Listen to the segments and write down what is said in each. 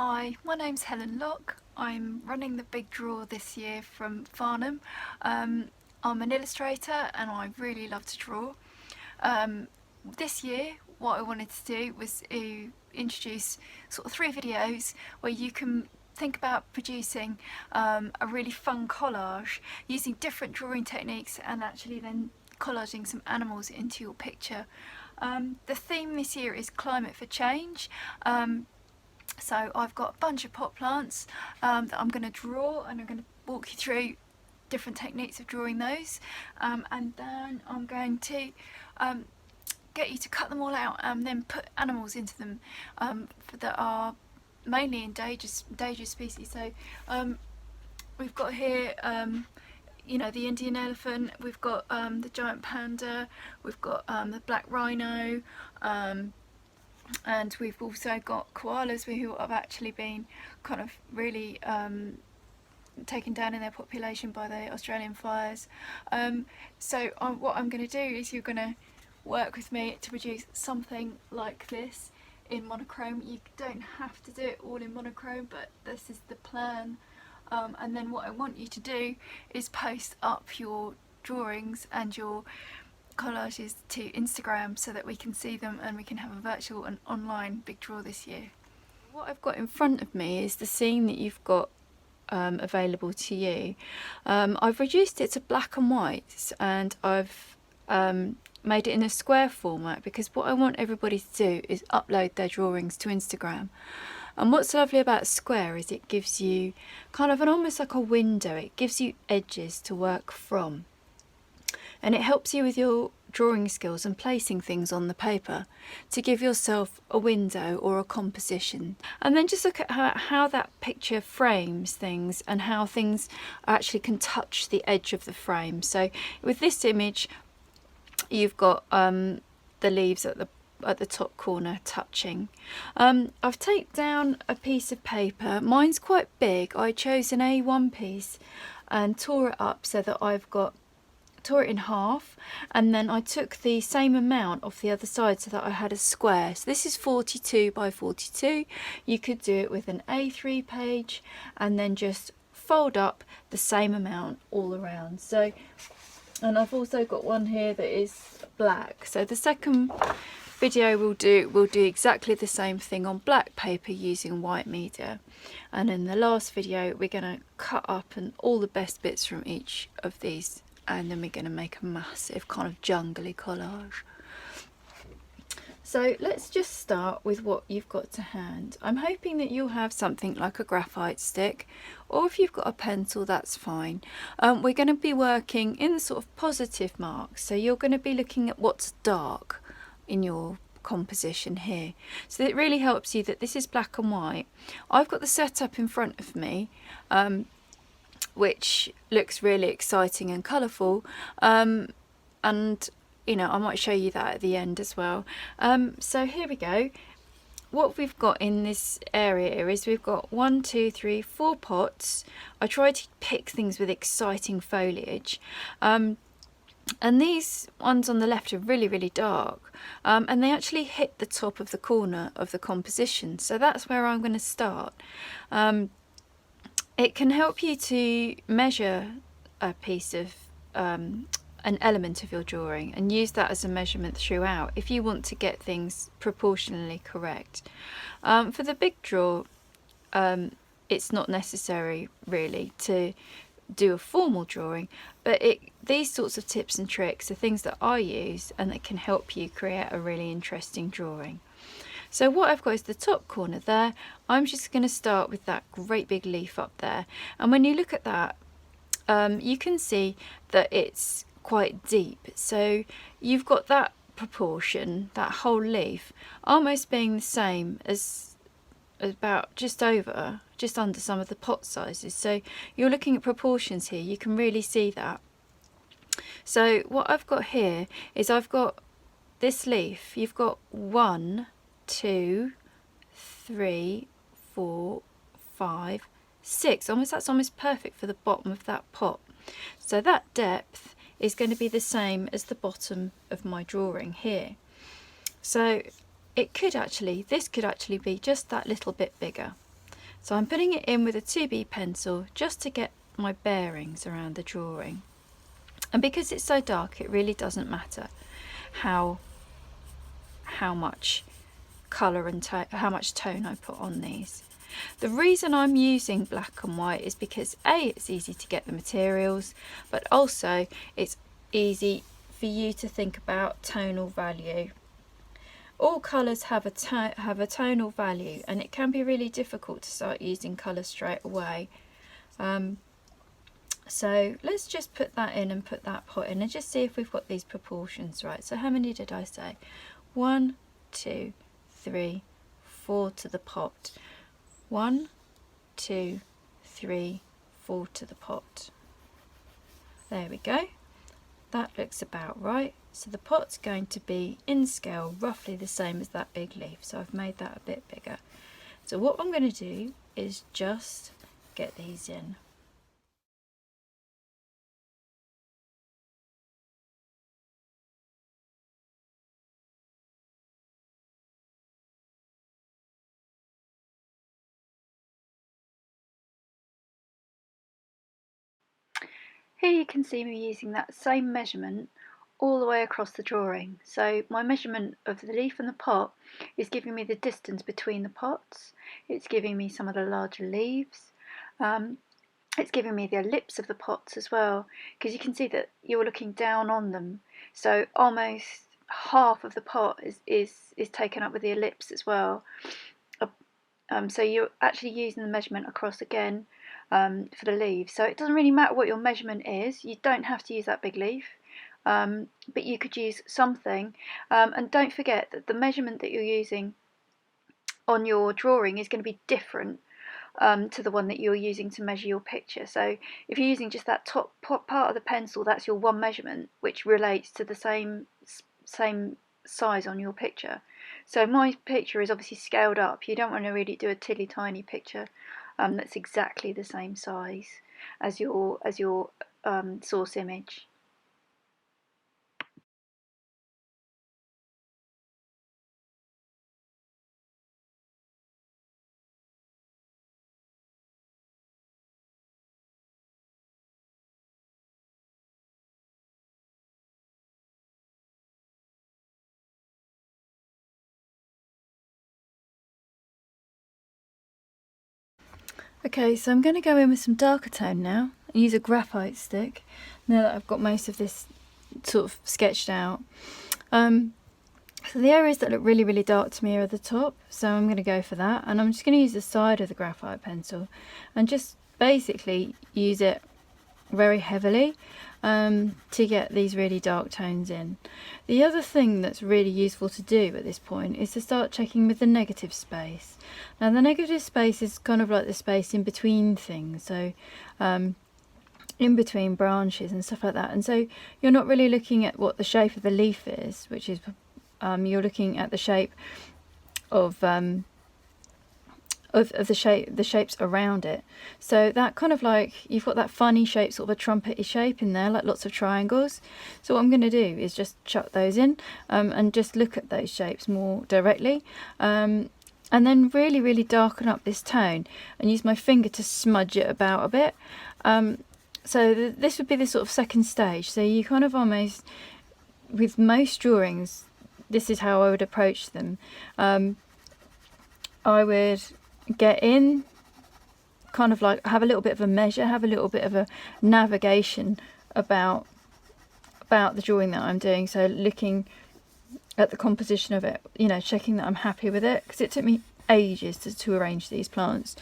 Hi, my name's Helen Locke. I'm running the Big Draw this year from Farnham. I'm an illustrator and I really love to draw. This year what I wanted to do was to introduce sort of 3 videos where you can think about producing a really fun collage using different drawing techniques and actually then collaging some animals into your picture. The theme this year is climate for change. So I've got a bunch of pot plants that I'm going to draw, and I'm going to walk you through different techniques of drawing those, and then I'm going to get you to cut them all out and then put animals into them that are mainly endangered species. So we've got here you know, the Indian elephant, we've got the giant panda, we've got the black rhino, and we've also got koalas who have actually been kind of really taken down in their population by the Australian fires. So what I'm going to do is you're going to work with me to produce something like this in monochrome. You don't have to do it all in monochrome, but this is the plan. And then what I want you to do is post up your drawings and your collages to Instagram so that we can see them and we can have a virtual and online Big Draw this year. What I've got in front of me is the scene that you've got available to you. I've reduced it to black and white, and I've made it in a square format because what I want everybody to do is upload their drawings to Instagram. And what's lovely about square is it gives you kind of almost like a window. It gives you edges to work from. And it helps you with your drawing skills and placing things on the paper to give yourself a window or a composition. And then just look at how that picture frames things and how things actually can touch the edge of the frame. So with this image, you've got the leaves at the top corner touching. I've taken down a piece of paper. Mine's quite big. I chose an A1 piece and tore it up so that tore it in half, and then I took the same amount off the other side so that I had a square. So this is 42 by 42. You could do it with an A3 page and then just fold up the same amount all around. So, and I've also got one here that is black. So the second video we'll do exactly the same thing on black paper using white media, and in the last video we're going to cut up and all the best bits from each of these, and then we're going to make a massive kind of jungly collage. So let's just start with what you've got to hand. I'm hoping that you'll have something like a graphite stick, or if you've got a pencil, that's fine. We're going to be working in the sort of positive marks, so you're going to be looking at what's dark in your composition here. So it really helps you that this is black and white. I've got the setup in front of me, which looks really exciting and colourful, and you know, I might show you that at the end as well. So here we go. What we've got in this area is we've got 1, 2, 3, 4 pots. I try to pick things with exciting foliage, and these ones on the left are really dark, and they actually hit the top of the corner of the composition, so that's where I'm going to start. It can help you to measure a piece of an element of your drawing and use that as a measurement throughout if you want to get things proportionally correct. For the Big Draw, it's not necessary really to do a formal drawing, but these sorts of tips and tricks are things that I use and that can help you create a really interesting drawing. So what I've got is the top corner there. I'm just going to start with that great big leaf up there, and when you look at that, you can see that it's quite deep. So you've got that proportion, that whole leaf, almost being the same as about just under some of the pot sizes. So you're looking at proportions here, you can really see that. So what I've got here is I've got this leaf, you've got 1, 2, 3, 4, 5, 6. That's almost perfect for the bottom of that pot. So that depth is going to be the same as the bottom of my drawing here. So this could actually be just that little bit bigger. So I'm putting it in with a 2B pencil just to get my bearings around the drawing. And because it's so dark, it really doesn't matter how much colour and how much tone I put on these. The reason I'm using black and white is because A, it's easy to get the materials, but also it's easy for you to think about tonal value. All colours have a tonal value, and it can be really difficult to start using colour straight away. So let's just put that in and put that pot in and just see if we've got these proportions right. So how many did I say? 1, 2, 3, 4 to the pot. 1, 2, 3, 4 to the pot. There we go. That looks about right. So the pot's going to be in scale roughly the same as that big leaf. So I've made that a bit bigger. So what I'm going to do is just get these in. Here you can see me using that same measurement all the way across the drawing. So my measurement of the leaf and the pot is giving me the distance between the pots. It's giving me some of the larger leaves. It's giving me the lips of the pots as well, because you can see that you're looking down on them. So almost half of the pot is taken up with the ellipse as well. So you're actually using the measurement across again for the leaves. So it doesn't really matter what your measurement is. You don't have to use that big leaf, but you could use something. And don't forget that the measurement that you're using on your drawing is going to be different to the one that you're using to measure your picture. So if you're using just that top part of the pencil, that's your one measurement, which relates to the same size on your picture. So my picture is obviously scaled up. You don't want to really do a tilly tiny picture that's exactly the same size as your source image. Okay, so I'm going to go in with some darker tone now and use a graphite stick now that I've got most of this sort of sketched out. So the areas that look really, really dark to me are at the top, so I'm going to go for that, and I'm just going to use the side of the graphite pencil and just basically use it very heavily to get these really dark tones in. The other thing that's really useful to do at this point is to start checking with the negative space. Now the negative space is kind of like the space in between things, so in between branches and stuff like that, and so you're not really looking at what the shape of the leaf is, which is you're looking at the shape of the shapes around it. So that kind of like, you've got that funny shape, sort of a trumpety shape in there, like lots of triangles. So what I'm going to do is just chuck those in and just look at those shapes more directly, and then really, really darken up this tone and use my finger to smudge it about a bit. So this would be the sort of second stage. So you kind of almost, with most drawings, this is how I would approach them. I would get in, kind of like have a little bit of a measure, have a little bit of a navigation about the drawing that I'm doing. So looking at the composition of it, you know, checking that I'm happy with it, because it took me ages to arrange these plants.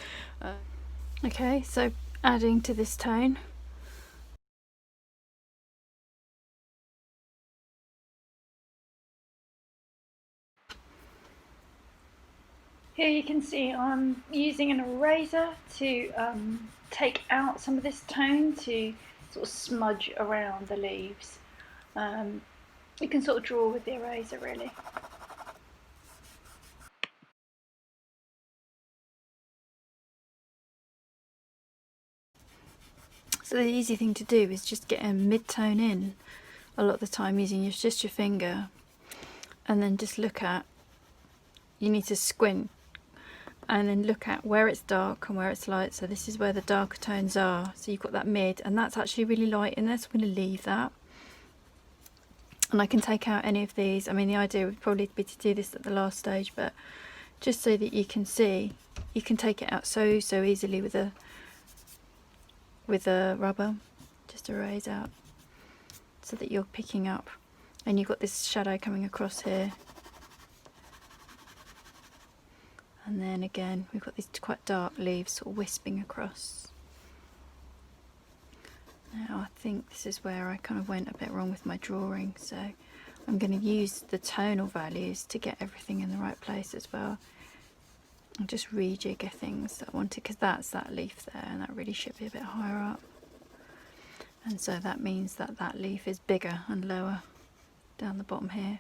Okay, so adding to this tone. Here you can see I'm using an eraser to take out some of this tone, to sort of smudge around the leaves. You can sort of draw with the eraser really. So the easy thing to do is just get a mid-tone in a lot of the time using just your finger, and then just look at, you need to squint and then look at where it's dark and where it's light. So this is where the darker tones are. So you've got that mid, and that's actually really light in there, so I'm going to leave that. And I can take out any of these. I mean, the idea would probably be to do this at the last stage, but just so that you can see, you can take it out so easily with a rubber. Just erase out so that you're picking up, and you've got this shadow coming across here. And then again, we've got these quite dark leaves sort of wisping across. Now I think this is where I kind of went a bit wrong with my drawing, so I'm going to use the tonal values to get everything in the right place as well. I'll just rejigger things that I wanted, because that's that leaf there, and that really should be a bit higher up. And so that means that that leaf is bigger and lower down the bottom here.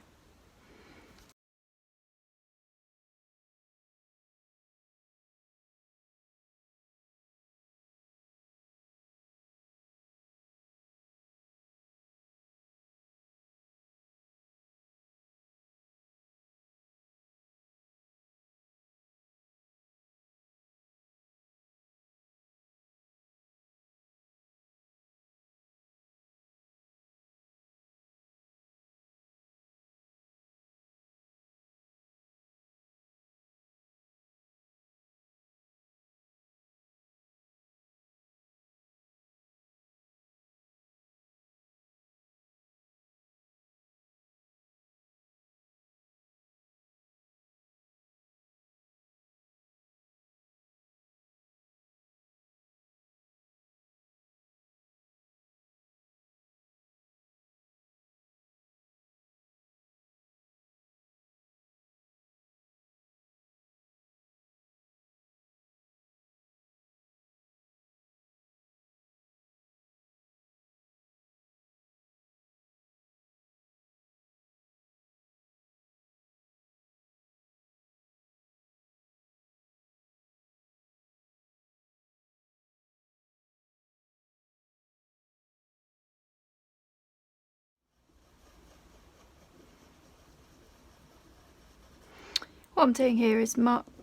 What I'm doing here is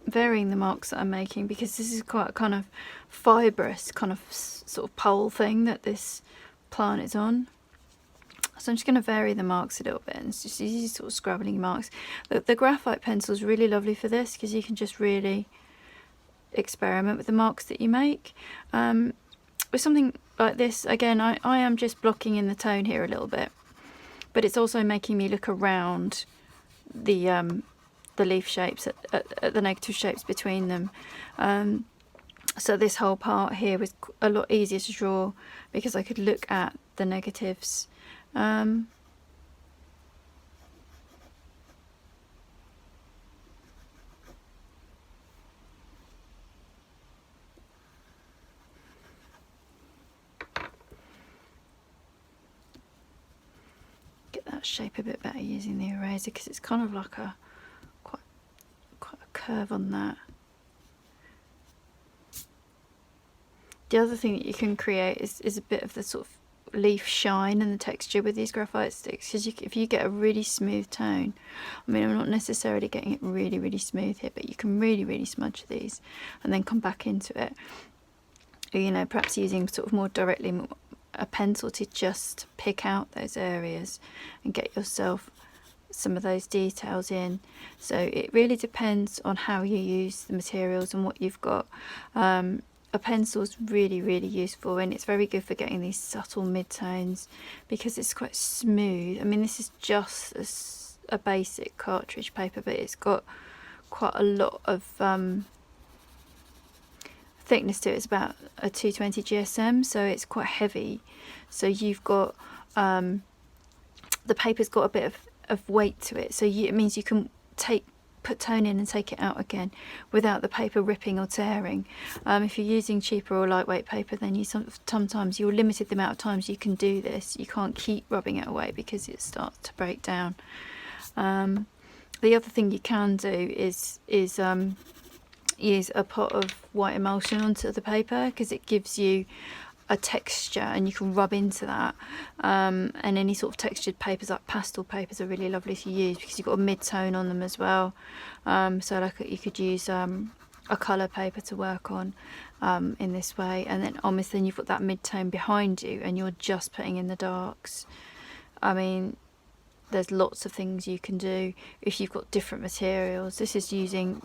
varying the marks that I'm making, because this is quite a kind of fibrous kind of sort of pole thing that this plant is on. So I'm just going to vary the marks a little bit, and it's just easy sort of scrabbling marks. The graphite pencil is really lovely for this, because you can just really experiment with the marks that you make. With something like this, again, I am just blocking in the tone here a little bit, but it's also making me look around the leaf shapes at the negative shapes between them. So this whole part here was a lot easier to draw, because I could look at the negatives. Get that shape a bit better using the eraser, because it's kind of like a quite a curve on that. The other thing that you can create is a bit of the sort of leaf shine and the texture with these graphite sticks, because if you get a really smooth tone, I mean, I'm not necessarily getting it really smooth here, but you can really smudge these and then come back into it, you know, perhaps using sort of more directly a pencil to just pick out those areas and get yourself some of those details in. So it really depends on how you use the materials and what you've got. A pencil is really useful, and it's very good for getting these subtle mid-tones, because it's quite smooth. I mean, this is just a basic cartridge paper, but it's got quite a lot of thickness to it. It's about a 220 GSM, so it's quite heavy. So you've got the paper's got a bit of weight to it, so it means you can put tone in and take it out again without the paper ripping or tearing. If you're using cheaper or lightweight paper, then you sometimes you're limited the amount of times you can do this. You can't keep rubbing it away because it starts to break down. The other thing you can do is use a pot of white emulsion onto the paper, because it gives you a texture and you can rub into that. And any sort of textured papers like pastel papers are really lovely to use, because you've got a mid-tone on them as well. So like you could use a colour paper to work on in this way, and then almost then you've got that mid-tone behind you and you're just putting in the darks. I mean, there's lots of things you can do if you've got different materials. This is using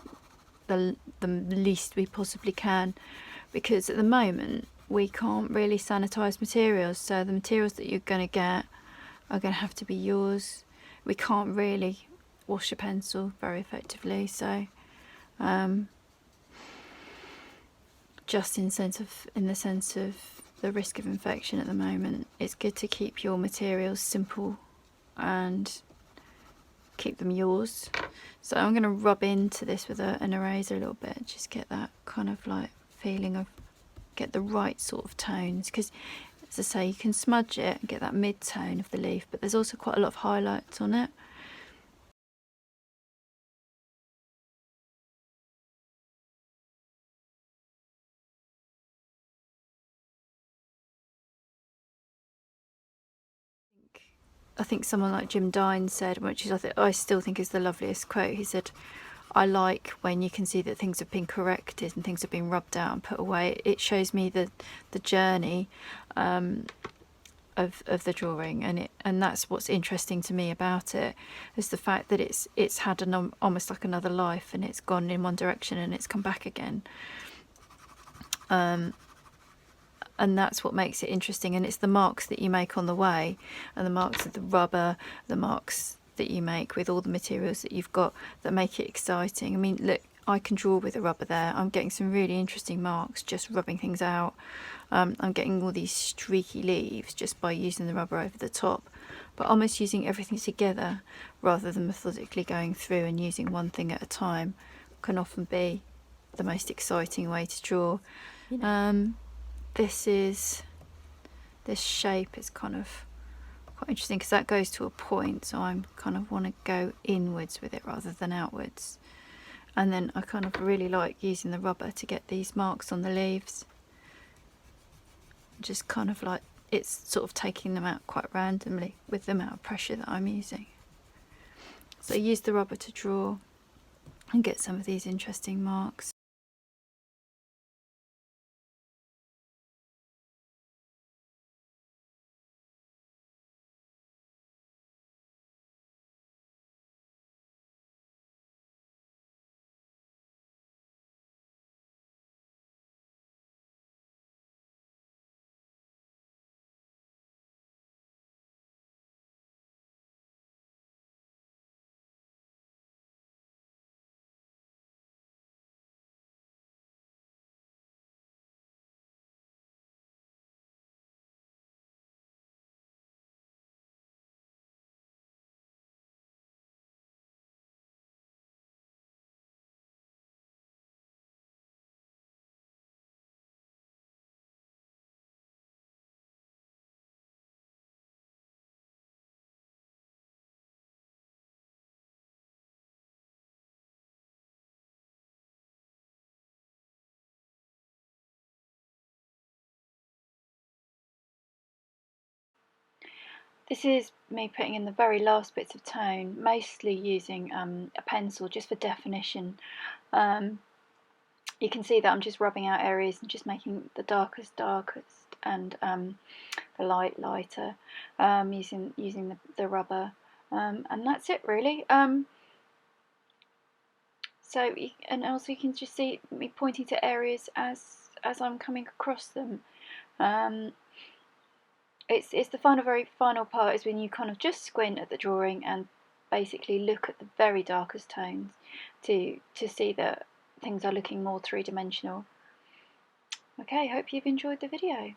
the least we possibly can, because at the moment we can't really sanitize materials, so the materials that you're going to get are going to have to be yours. We can't really wash a pencil very effectively, so just in the sense of the risk of infection at the moment, it's good to keep your materials simple and keep them yours. So I'm going to rub into this with an eraser a little bit, just get that kind of like feeling of, get the right sort of tones, because as I say, you can smudge it and get that mid-tone of the leaf, but there's also quite a lot of highlights on it. I think someone like Jim Dines said, which is I still think is the loveliest quote, he said, I like when you can see that things have been corrected and things have been rubbed out and put away. It shows me the journey of the drawing, and that's what's interesting to me about it, is the fact that it's had almost like another life, and it's gone in one direction and it's come back again. And that's what makes it interesting, and it's the marks that you make on the way, and the marks of the rubber, the marks that you make with all the materials that you've got, that make it exciting. I mean, look, I can draw with a rubber there. I'm getting some really interesting marks just rubbing things out. I'm getting all these streaky leaves just by using the rubber over the top, but almost using everything together rather than methodically going through and using one thing at a time can often be the most exciting way to draw. This shape is kind of quite interesting because that goes to a point, so I'm kind of want to go inwards with it rather than outwards. And then I kind of really like using the rubber to get these marks on the leaves. Just kind of like, it's sort of taking them out quite randomly with the amount of pressure that I'm using. So I use the rubber to draw and get some of these interesting marks. This is me putting in the very last bits of tone, mostly using a pencil just for definition. You can see that I'm just rubbing out areas and just making the darkest and the lighter, using the rubber, and that's it really. And also you can just see me pointing to areas as I'm coming across them. It's the very final part is when you kind of just squint at the drawing and basically look at the very darkest tones to see that things are looking more three-dimensional. Okay, hope you've enjoyed the video.